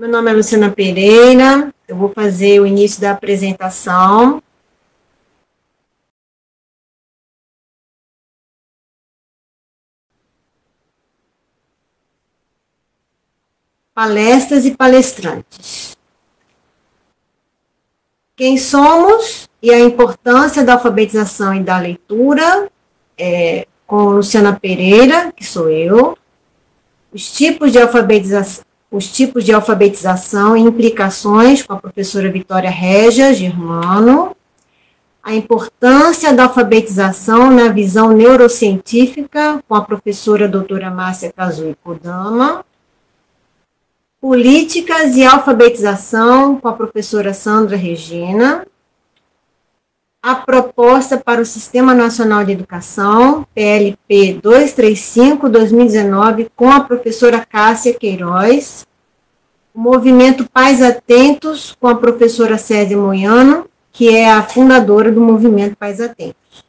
Meu nome é Luciana Pereira, eu vou fazer o início da apresentação. Palestras e palestrantes. Quem somos e a importância da alfabetização e da leitura, com Luciana Pereira, que sou eu, os tipos de alfabetização e implicações com a professora Vitória Régia Germano, a importância da alfabetização na visão neurocientífica com a professora doutora Márcia Kazui Kodama, políticas e alfabetização com a professora Sandra Regina, a proposta para o Sistema Nacional de Educação, PLP 235-2019, com a professora Cássia Queiroz, o movimento Pais Atentos, com a professora Césia Moiano, que é a fundadora do movimento Pais Atentos.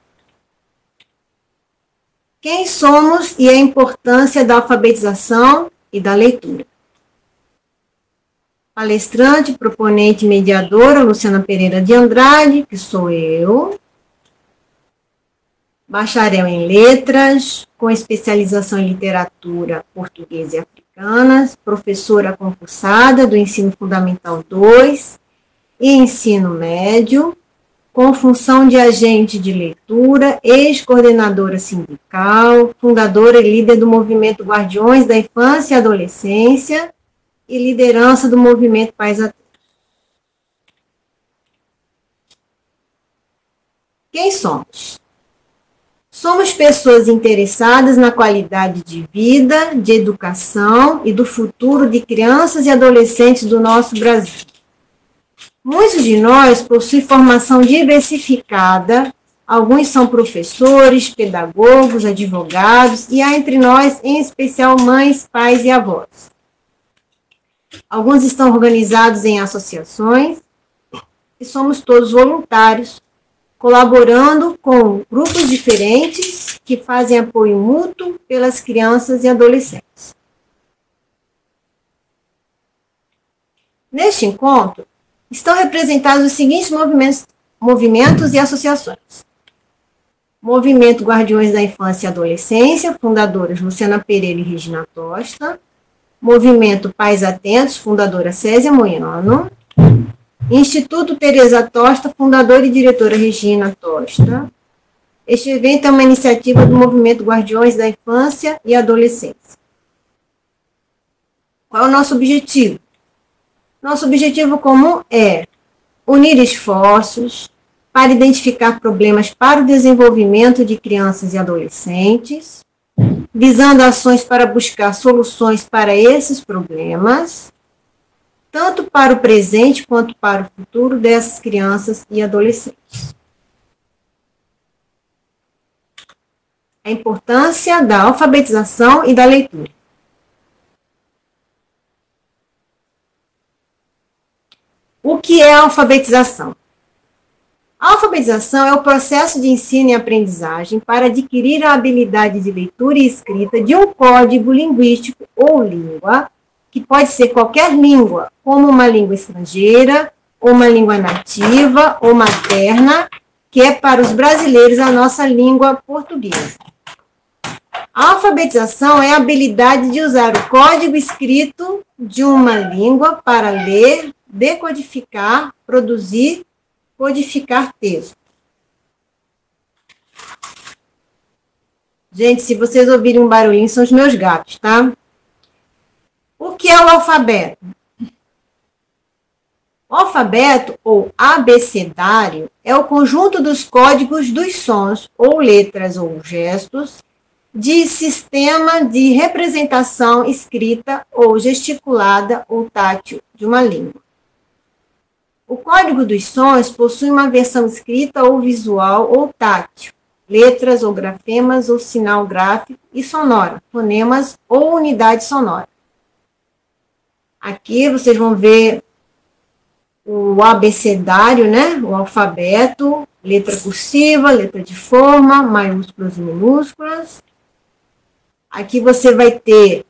Quem somos e a importância da alfabetização e da leitura. Palestrante, proponente e mediadora, Luciana Pereira de Andrade, que sou eu. Bacharel em Letras, com especialização em Literatura Portuguesa e Africanas, professora concursada do Ensino Fundamental 2 e Ensino Médio, com função de agente de leitura, ex-coordenadora sindical, fundadora e líder do movimento Guardiões da Infância e Adolescência, e liderança do movimento Pais Atentos. Quem somos? Somos pessoas interessadas na qualidade de vida, de educação e do futuro de crianças e adolescentes do nosso Brasil. Muitos de nós possuem formação diversificada, alguns são professores, pedagogos, advogados, e há entre nós, em especial, mães, pais e avós. Alguns estão organizados em associações e somos todos voluntários, colaborando com grupos diferentes que fazem apoio mútuo pelas crianças e adolescentes. Neste encontro, estão representados os seguintes movimentos e associações. Movimento Guardiões da Infância e Adolescência, fundadoras Luciana Pereira e Regina Tosta. Movimento Pais Atentos, fundadora Césia Moiano. Instituto Teresa Tosta, fundadora e diretora Regina Tosta. Este evento é uma iniciativa do Movimento Guardiões da Infância e Adolescência. Qual é o nosso objetivo? Nosso objetivo comum é unir esforços para identificar problemas para o desenvolvimento de crianças e adolescentes, visando ações para buscar soluções para esses problemas, tanto para o presente quanto para o futuro dessas crianças e adolescentes. A importância da alfabetização e da leitura. O que é a alfabetização? A alfabetização é o processo de ensino e aprendizagem para adquirir a habilidade de leitura e escrita de um código linguístico ou língua, que pode ser qualquer língua, como uma língua estrangeira, ou uma língua nativa, ou materna, que é para os brasileiros a nossa língua portuguesa. A alfabetização é a habilidade de usar o código escrito de uma língua para ler, decodificar, produzir, codificar texto. Gente, se vocês ouvirem um barulhinho, são os meus gatos, tá? O que é o alfabeto? O alfabeto, ou abecedário, é o conjunto dos códigos dos sons, ou letras, ou gestos, de sistema de representação escrita, ou gesticulada, ou tátil, de uma língua. O código dos sons possui uma versão escrita ou visual ou tátil, letras ou grafemas ou sinal gráfico e sonora, fonemas ou unidade sonora. Aqui vocês vão ver o abecedário, né? O alfabeto, letra cursiva, letra de forma, maiúsculas e minúsculas. Aqui você vai ter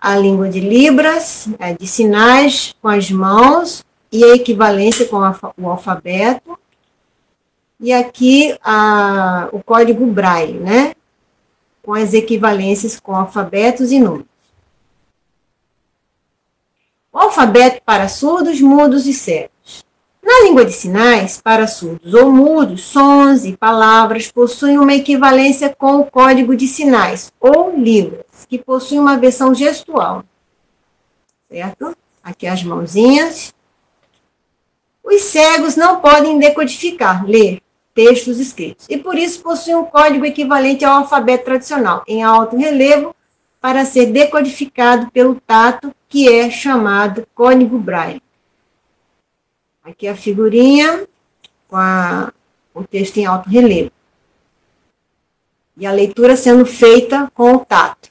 a língua de Libras, de sinais com as mãos, e a equivalência com o alfabeto. E aqui o código Braille, né? Com as equivalências com alfabetos e números. O alfabeto para surdos, mudos e cegos. Na língua de sinais, para surdos ou mudos, sons e palavras possuem uma equivalência com o código de sinais, ou Libras, que possui uma versão gestual. Certo? Aqui as mãozinhas. Os cegos não podem decodificar, ler textos escritos, e por isso possuem um código equivalente ao alfabeto tradicional, em alto relevo, para ser decodificado pelo tato, que é chamado código Braille. Aqui a figurinha com o texto em alto relevo. E a leitura sendo feita com o tato.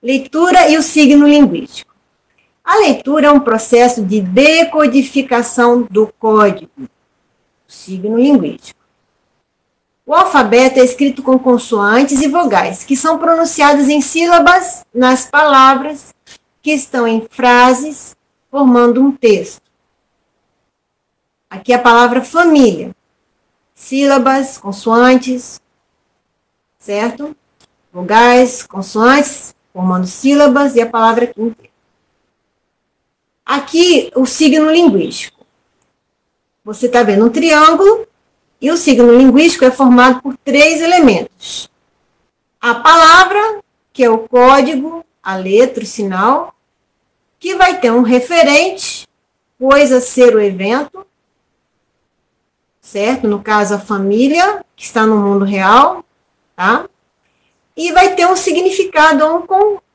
Leitura e o signo linguístico. A leitura é um processo de decodificação do código, signo linguístico. O alfabeto é escrito com consoantes e vogais, que são pronunciadas em sílabas nas palavras que estão em frases, formando um texto. Aqui a palavra família. Sílabas, consoantes, certo? Vogais, consoantes, formando sílabas e a palavra aqui inteira. Aqui o signo linguístico. Você está vendo um triângulo e o signo linguístico é formado por 3 elementos. A palavra, que é o código, a letra, o sinal, que vai ter um referente, coisa ser o evento, certo? No caso, a família, que está no mundo real, tá? E vai ter um significado,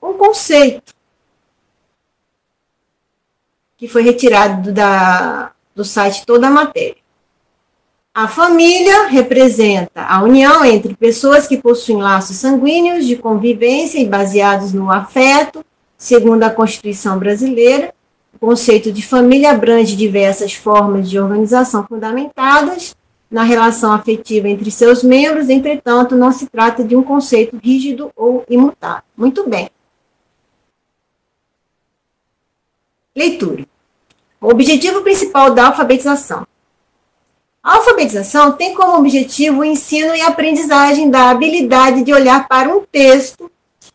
um conceito, que foi retirado do site Toda a Matéria. A família representa a união entre pessoas que possuem laços sanguíneos de convivência e baseados no afeto, segundo a Constituição brasileira. O conceito de família abrange diversas formas de organização fundamentadas na relação afetiva entre seus membros, entretanto, não se trata de um conceito rígido ou imutável. Muito bem. Leitura. O objetivo principal da alfabetização. A alfabetização tem como objetivo o ensino e aprendizagem da habilidade de olhar para um texto,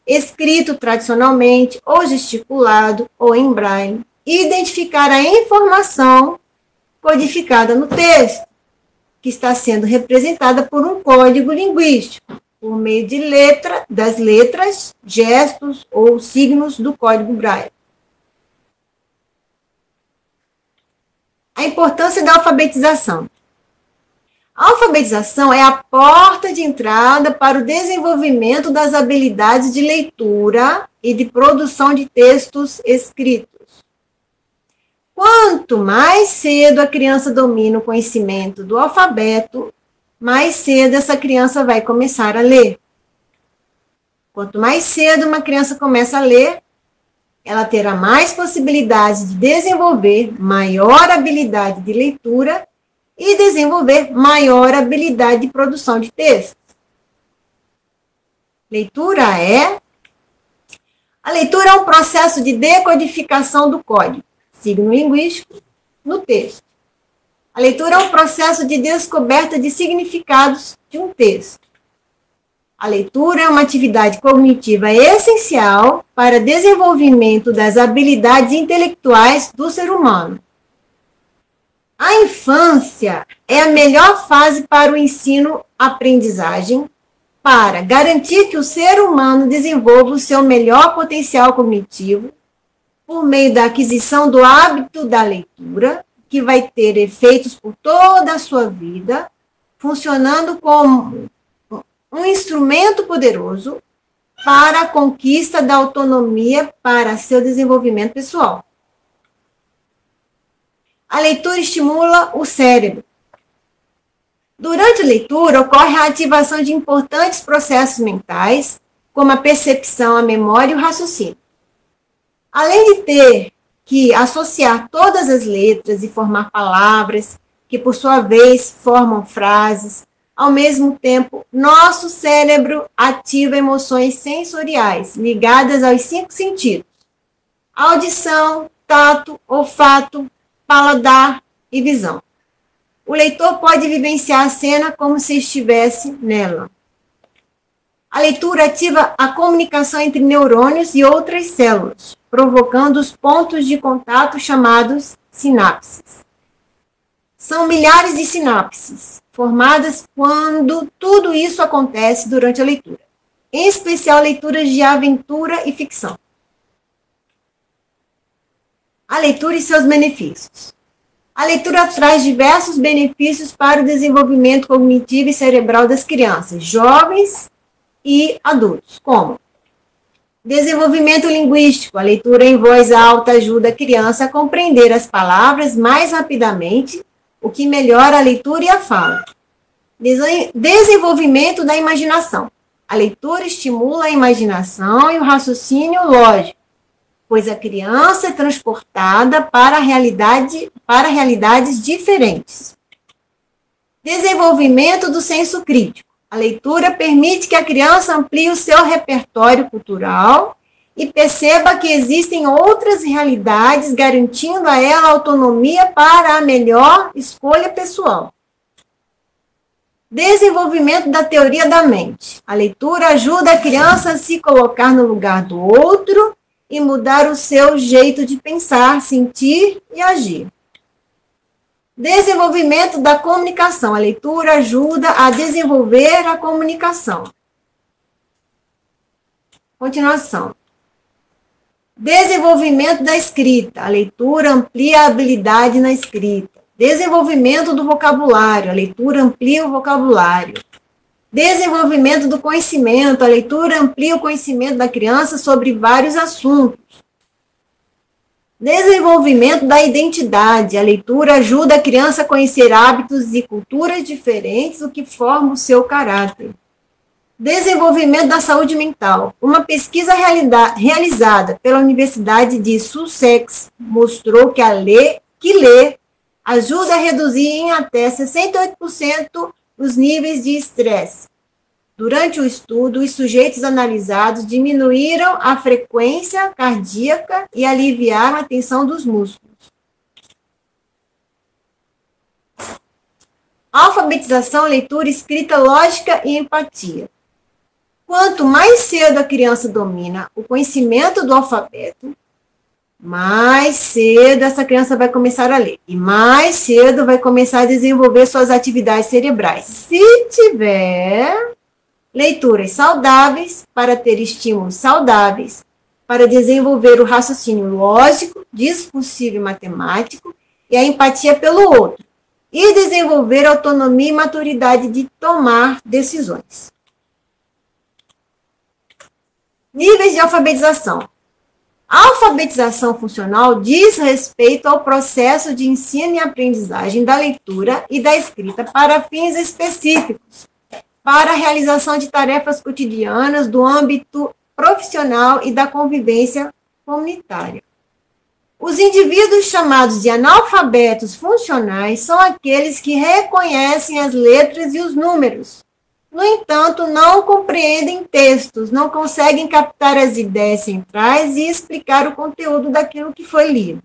escrito tradicionalmente, ou gesticulado, ou em braille, e identificar a informação codificada no texto, que está sendo representada por um código linguístico, por meio das letras, gestos ou signos do código braille. A importância da alfabetização. A alfabetização é a porta de entrada para o desenvolvimento das habilidades de leitura e de produção de textos escritos. Quanto mais cedo a criança domina o conhecimento do alfabeto, mais cedo essa criança vai começar a ler. Quanto mais cedo uma criança começa a ler, ela terá mais possibilidades de desenvolver maior habilidade de leitura e desenvolver maior habilidade de produção de textos. A leitura é um processo de decodificação do código, signo linguístico, no texto. A leitura é um processo de descoberta de significados de um texto. A leitura é uma atividade cognitiva essencial para desenvolvimento das habilidades intelectuais do ser humano. A infância é a melhor fase para o ensino-aprendizagem, para garantir que o ser humano desenvolva o seu melhor potencial cognitivo por meio da aquisição do hábito da leitura, que vai ter efeitos por toda a sua vida, funcionando como um instrumento poderoso para a conquista da autonomia para seu desenvolvimento pessoal. A leitura estimula o cérebro. Durante a leitura, ocorre a ativação de importantes processos mentais, como a percepção, a memória e o raciocínio. Além de ter que associar todas as letras e formar palavras, que por sua vez formam frases, Ao mesmo tempo, nosso cérebro ativa emoções sensoriais ligadas aos 5 sentidos: audição, tato, olfato, paladar e visão. O leitor pode vivenciar a cena como se estivesse nela. A leitura ativa a comunicação entre neurônios e outras células, provocando os pontos de contato chamados sinapses. São milhares de sinapses formadas quando tudo isso acontece durante a leitura, em especial leituras de aventura e ficção. A leitura e seus benefícios. A leitura traz diversos benefícios para o desenvolvimento cognitivo e cerebral das crianças, jovens e adultos, como desenvolvimento linguístico. A leitura em voz alta ajuda a criança a compreender as palavras mais rapidamente, o que melhora a leitura e a fala. Desenvolvimento da imaginação. A leitura estimula a imaginação e o raciocínio lógico, pois a criança é transportada para realidades diferentes. Desenvolvimento do senso crítico. A leitura permite que a criança amplie o seu repertório cultural e perceba que existem outras realidades, garantindo a ela autonomia para a melhor escolha pessoal. Desenvolvimento da teoria da mente. A leitura ajuda a criança a se colocar no lugar do outro e mudar o seu jeito de pensar, sentir e agir. Desenvolvimento da comunicação. A leitura ajuda a desenvolver a comunicação. Continuação. Desenvolvimento da escrita. A leitura amplia a habilidade na escrita. Desenvolvimento do vocabulário. A leitura amplia o vocabulário. Desenvolvimento do conhecimento. A leitura amplia o conhecimento da criança sobre vários assuntos. Desenvolvimento da identidade. A leitura ajuda a criança a conhecer hábitos e culturas diferentes, o que forma o seu caráter. Desenvolvimento da saúde mental. Uma pesquisa realizada pela Universidade de Sussex mostrou que ler ajuda a reduzir em até 68% os níveis de estresse. Durante o estudo, os sujeitos analisados diminuíram a frequência cardíaca e aliviaram a tensão dos músculos. Alfabetização, leitura, escrita, lógica e empatia. Quanto mais cedo a criança domina o conhecimento do alfabeto, mais cedo essa criança vai começar a ler. E mais cedo vai começar a desenvolver suas atividades cerebrais. Se tiver leituras saudáveis, para ter estímulos saudáveis, para desenvolver o raciocínio lógico, discursivo e matemático, e a empatia pelo outro, e desenvolver autonomia e maturidade de tomar decisões. Níveis de alfabetização. A alfabetização funcional diz respeito ao processo de ensino e aprendizagem da leitura e da escrita para fins específicos, para a realização de tarefas cotidianas do âmbito profissional e da convivência comunitária. Os indivíduos chamados de analfabetos funcionais são aqueles que reconhecem as letras e os números. No entanto, não compreendem textos, não conseguem captar as ideias centrais e explicar o conteúdo daquilo que foi lido.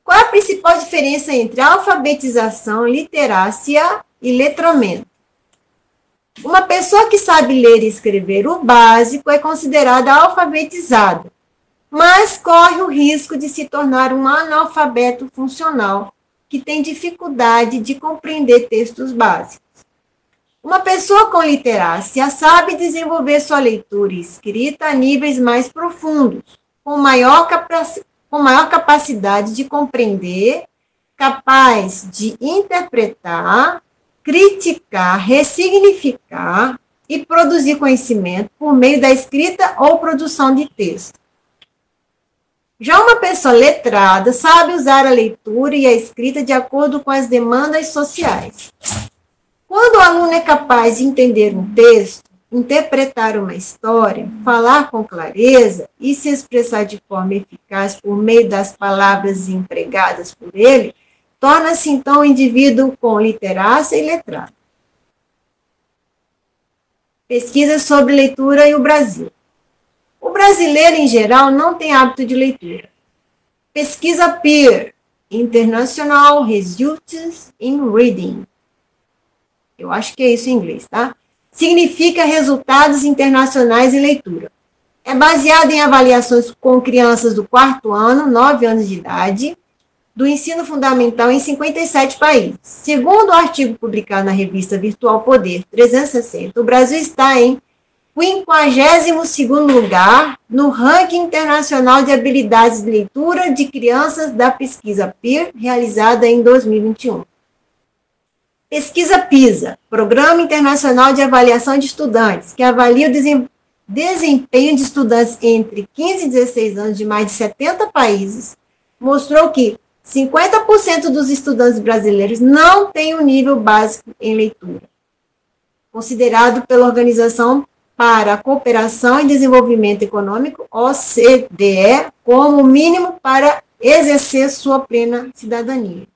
Qual é a principal diferença entre alfabetização, literácia e letramento? Uma pessoa que sabe ler e escrever o básico é considerada alfabetizada, mas corre o risco de se tornar um analfabeto funcional, que tem dificuldade de compreender textos básicos. Uma pessoa com literácia sabe desenvolver sua leitura e escrita a níveis mais profundos, com maior capacidade de compreender, capaz de interpretar, criticar, ressignificar e produzir conhecimento por meio da escrita ou produção de texto. Já uma pessoa letrada sabe usar a leitura e a escrita de acordo com as demandas sociais. Quando o aluno é capaz de entender um texto, interpretar uma história, falar com clareza e se expressar de forma eficaz por meio das palavras empregadas por ele, torna-se, então, um indivíduo com literácia e letrado. Pesquisas sobre leitura e o Brasil. O brasileiro, em geral, não tem hábito de leitura. Pesquisa PEER, International Results in Reading. Eu acho que é isso em inglês, tá? Significa resultados internacionais em leitura. É baseado em avaliações com crianças do 4º ano, 9 anos de idade, do ensino fundamental em 57 países. Segundo o artigo publicado na revista Virtual Poder 360, o Brasil está em 52º lugar no ranking internacional de habilidades de leitura de crianças da pesquisa PEER, realizada em 2021. Pesquisa PISA, Programa Internacional de Avaliação de Estudantes, que avalia o desempenho de estudantes entre 15 e 16 anos de mais de 70 países, mostrou que 50% dos estudantes brasileiros não têm um nível básico em leitura, considerado pela Organização para a Cooperação e Desenvolvimento Econômico, OCDE, como mínimo para exercer sua plena cidadania.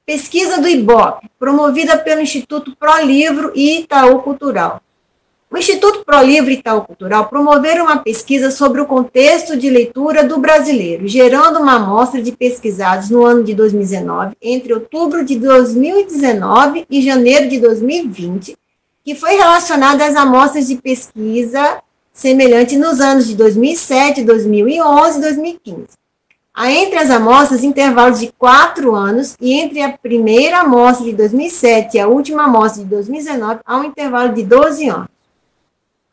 Pesquisa do IBOP, promovida pelo Instituto ProLivro e Itaú Cultural. O Instituto ProLivro e Itaú Cultural promoveram uma pesquisa sobre o contexto de leitura do brasileiro, gerando uma amostra de pesquisados no ano de 2019, entre outubro de 2019 e janeiro de 2020, que foi relacionada às amostras de pesquisa semelhante nos anos de 2007, 2011 e 2015. Há entre as amostras intervalos de 4 anos e entre a primeira amostra de 2007 e a última amostra de 2019 há um intervalo de 12 anos.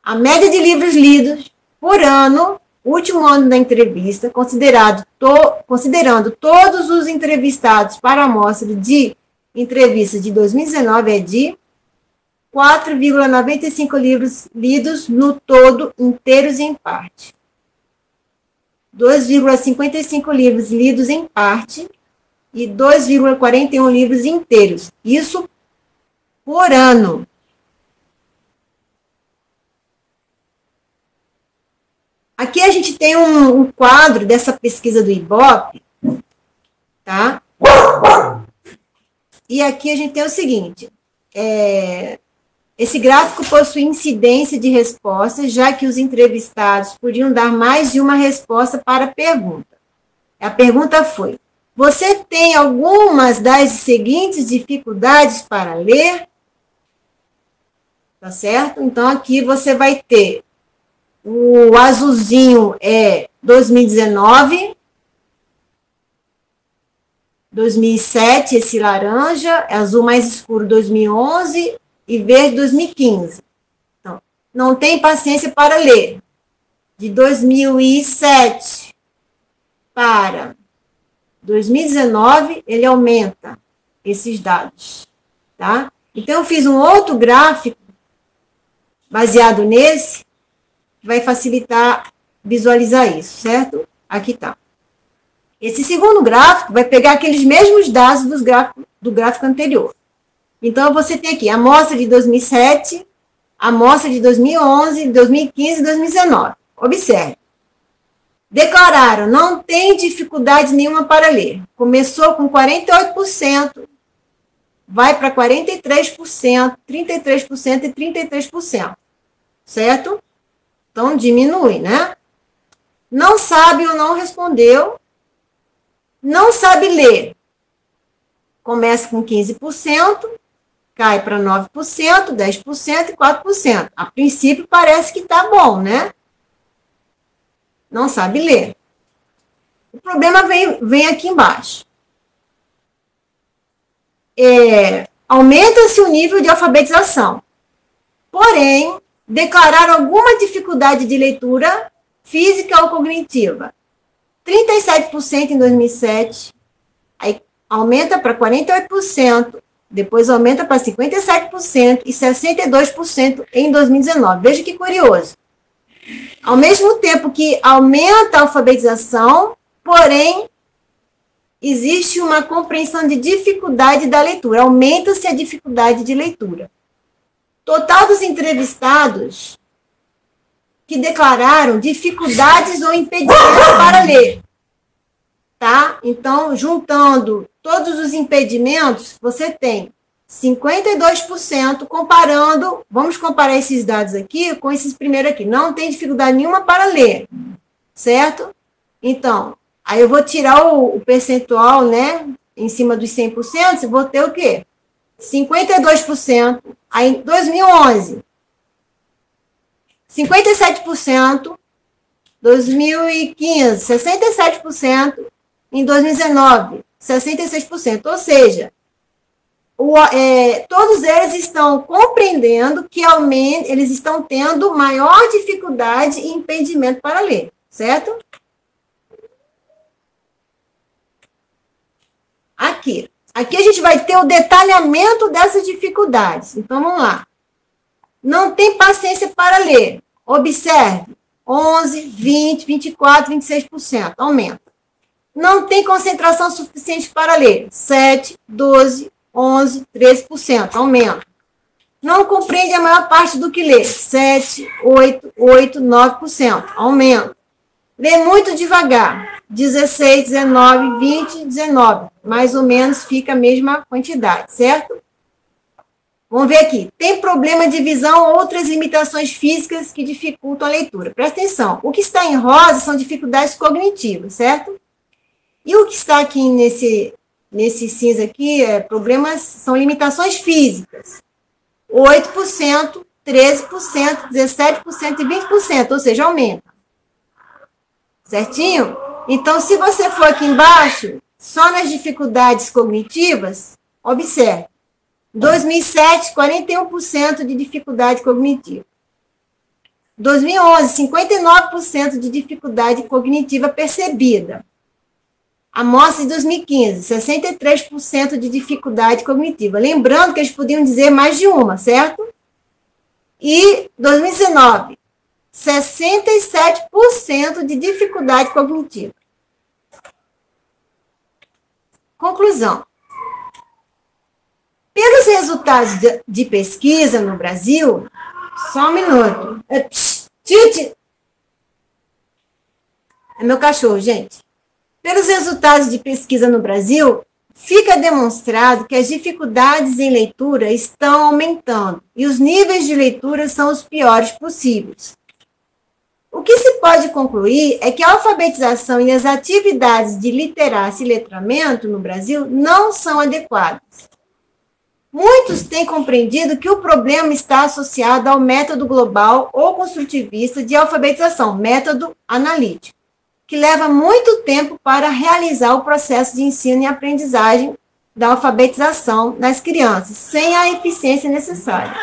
A média de livros lidos por ano, último ano da entrevista, considerando todos os entrevistados para a amostra de entrevista de 2019, é de 4,95 livros lidos no todo, inteiros e em parte. 2,55 livros lidos em parte e 2,41 livros inteiros. Isso por ano. Aqui a gente tem um quadro dessa pesquisa do IBOP, tá? E aqui a gente tem o seguinte, esse gráfico possui incidência de respostas, já que os entrevistados podiam dar mais de uma resposta para a pergunta. A pergunta foi: você tem algumas das seguintes dificuldades para ler? Tá certo? Então, aqui você vai ter o azulzinho é 2019, 2007, esse laranja, azul mais escuro 2011 e verde 2015. Então, não tem paciência para ler. De 2007 para 2019, ele aumenta esses dados, tá? Então, eu fiz um outro gráfico baseado nesse, que vai facilitar visualizar isso, certo? Aqui está. Esse segundo gráfico vai pegar aqueles mesmos dados do gráfico anterior. Então, você tem aqui a amostra de 2007, a amostra de 2011, 2015 e 2019. Observe. Declararam, não tem dificuldade nenhuma para ler. Começou com 48%, vai para 43%, 33% e 33%. Certo? Então, diminui, né? Não sabe ou não respondeu. Não sabe ler. Começa com 15%, cai para 9%, 10% e 4%. A princípio, parece que está bom, né? Não sabe ler. O problema vem aqui embaixo. Aumenta-se o nível de alfabetização. Porém, declarar alguma dificuldade de leitura física ou cognitiva. 37% em 2007, aí aumenta para 48%, depois aumenta para 57% e 62% em 2019. Veja que curioso. Ao mesmo tempo que aumenta a alfabetização, porém, existe uma compreensão de dificuldade da leitura, aumenta-se a dificuldade de leitura. Total dos entrevistados que declararam dificuldades ou impedimentos para ler. tá? Então, juntando todos os impedimentos, você tem 52% comparando, vamos comparar esses dados aqui com esses primeiros aqui. Não tem dificuldade nenhuma para ler, certo? Então, aí eu vou tirar o percentual, né, em cima dos 100%, eu vou ter o quê? 52%. Aí, em 2011, 57%. 2015, 67%. Em 2019, 66%. Ou seja, todos eles estão compreendendo que eles estão tendo maior dificuldade e impedimento para ler, certo? Aqui a gente vai ter o detalhamento dessas dificuldades. Então, vamos lá. Não tem paciência para ler. Observe, 11, 20, 24, 26%, aumenta. Não tem concentração suficiente para ler, 7, 12, 11, 13%, aumenta. Não compreende a maior parte do que lê, 7, 8, 9%, aumenta. Lê muito devagar, 16, 19, 20, 19, mais ou menos fica a mesma quantidade, certo? Vamos ver aqui. Tem problema de visão ou outras limitações físicas que dificultam a leitura. Presta atenção. O que está em rosa são dificuldades cognitivas, certo? E o que está aqui nesse cinza aqui são limitações físicas. 8%, 13%, 17% e 20%, ou seja, aumenta. Certinho? Então, se você for aqui embaixo, só nas dificuldades cognitivas, observe. 2007, 41% de dificuldade cognitiva. 2011, 59% de dificuldade cognitiva percebida. Amostra de 2015, 63% de dificuldade cognitiva. Lembrando que eles podiam dizer mais de uma, certo? E 2019, 67% de dificuldade cognitiva. Conclusão. Pelos resultados de pesquisa no Brasil, só um minuto. É meu cachorro, gente. Pelos resultados de pesquisa no Brasil, fica demonstrado que as dificuldades em leitura estão aumentando e os níveis de leitura são os piores possíveis. O que se pode concluir é que a alfabetização e as atividades de literacia e letramento no Brasil não são adequadas. Muitos têm compreendido que o problema está associado ao método global ou construtivista de alfabetização, método analítico, que leva muito tempo para realizar o processo de ensino e aprendizagem da alfabetização nas crianças, sem a eficiência necessária.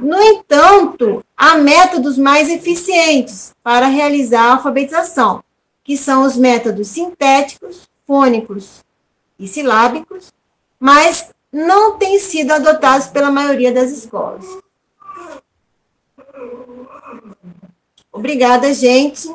No entanto, há métodos mais eficientes para realizar a alfabetização, que são os métodos sintéticos, fônicos e silábicos, mas não têm sido adotados pela maioria das escolas. Obrigada, gente.